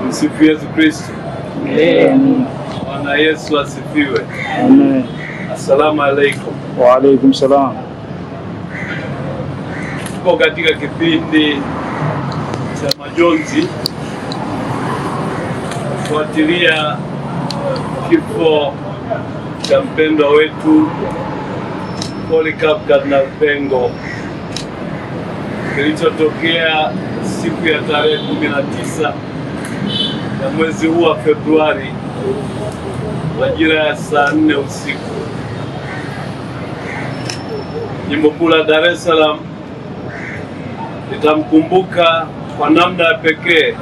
Msifu Yesu Kristo. Amen. Bwana Yesu asifiwe. Amen. Assalamu alaikum. Wa alaikum salam. Tuko katika kipindi cha majonzi kufuatilia kifo cha mpendwa wetu Polycarp Kardinal Pengo kilichotokea siku ya tarehe 19 ya mwezi huu wa Februari majira ya saa 4 usiku. Jimbo kuu la Dar es Salaam litamkumbuka kwa namna ya pekee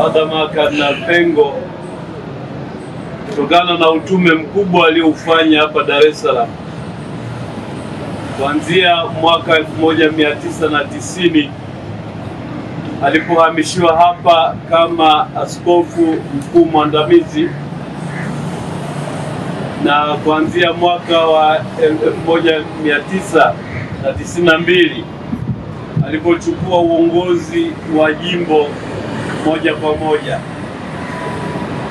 Padre Kardinal Pengo kutokana na utume mkubwa alioufanya hapa Dar es Salaam kuanzia mwaka 1990 alipohamishiwa hapa kama askofu mkuu mwandamizi, na kuanzia mwaka wa 1992 alipochukua uongozi wa jimbo moja kwa moja,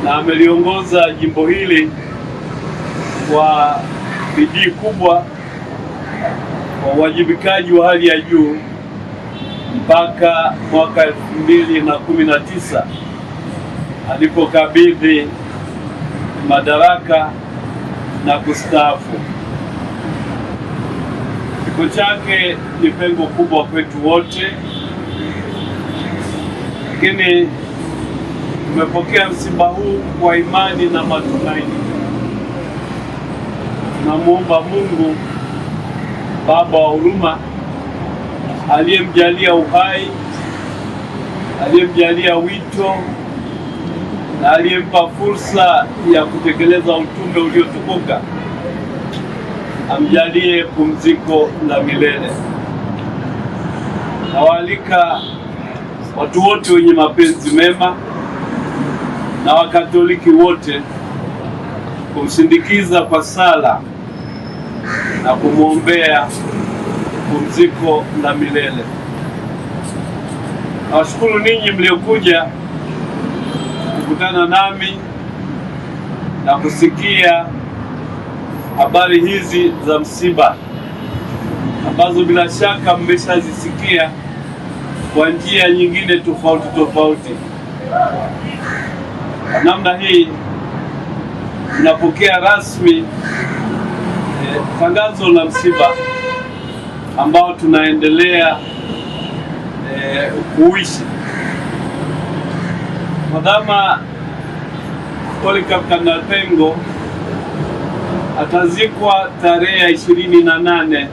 na ameliongoza jimbo hili kwa bidii kubwa, kwa uwajibikaji wa hali ya juu mpaka mwaka 2019 alipokabidhi madaraka na kustaafu. Kifo chake ni pengo kubwa kwetu wote, lakini tumepokea msiba huu kwa imani na matumaini. Tunamuomba Mungu Baba wa huruma aliyemjalia uhai, aliyemjalia wito na aliyempa fursa ya kutekeleza utume uliotukuka, amjalie pumziko la milele. Nawaalika watu wote wenye mapenzi mema na Wakatoliki wote kumsindikiza kwa sala na kumwombea pumziko la milele. Nawashukuru ninyi mliokuja kukutana nami na kusikia habari hizi za msiba ambazo bila shaka mmeshazisikia kwa njia nyingine tofauti tofauti. Namna hii tunapokea rasmi tangazo la msiba ambao tunaendelea kuishi. Padre Polycarp Kardinal Pengo atazikwa tarehe 28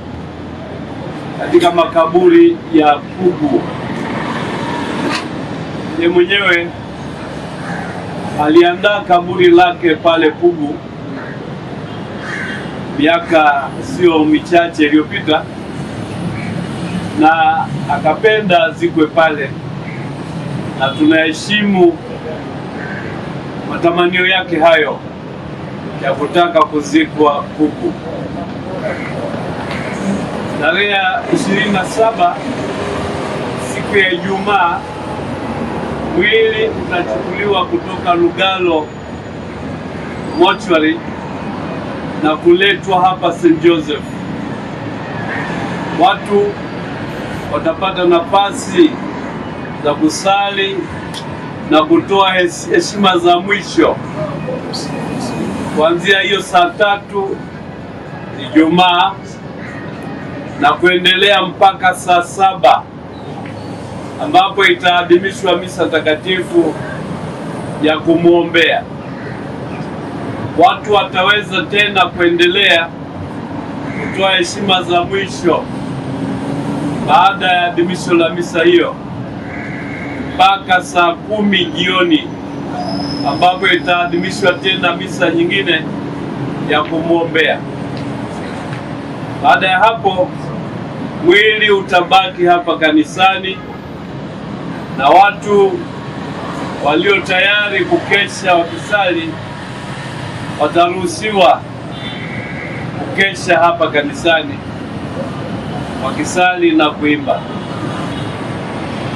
katika makaburi ya Pugu. Yeye mwenyewe aliandaa kaburi lake pale Pugu miaka sio michache iliyopita, na akapenda zikwe pale, na tunaheshimu matamanio yake hayo ya kutaka kuzikwa Pugu. Tarehe 27 siku ya Ijumaa mwili utachukuliwa kutoka Lugalo mortuary na kuletwa hapa St. Joseph. Watu watapata nafasi za kusali na kutoa heshima za mwisho kuanzia hiyo saa 3 Ijumaa na kuendelea mpaka saa 7 ambapo itaadhimishwa misa takatifu ya kumwombea. Watu wataweza tena kuendelea kutoa heshima za mwisho baada ya adhimisho la misa hiyo mpaka saa 10 jioni ambapo itaadhimishwa tena misa nyingine ya kumwombea. Baada ya hapo mwili utabaki hapa kanisani na watu walio tayari kukesha wakisali wataruhusiwa kukesha hapa kanisani wakisali na kuimba.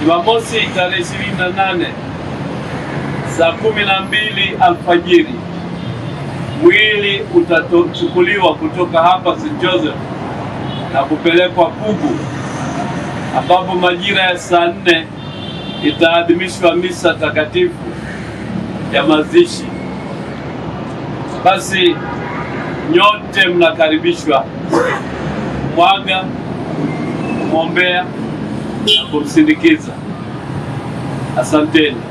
Jumamosi tarehe 28 saa 12 alfajiri mwili utachukuliwa kutoka hapa St. Joseph na kupelekwa Pugu, ambapo majira ya saa 4 itaadhimishwa misa takatifu ya mazishi. Basi nyote mnakaribishwa kumwaga, kumwombea na kumsindikiza. Asanteni.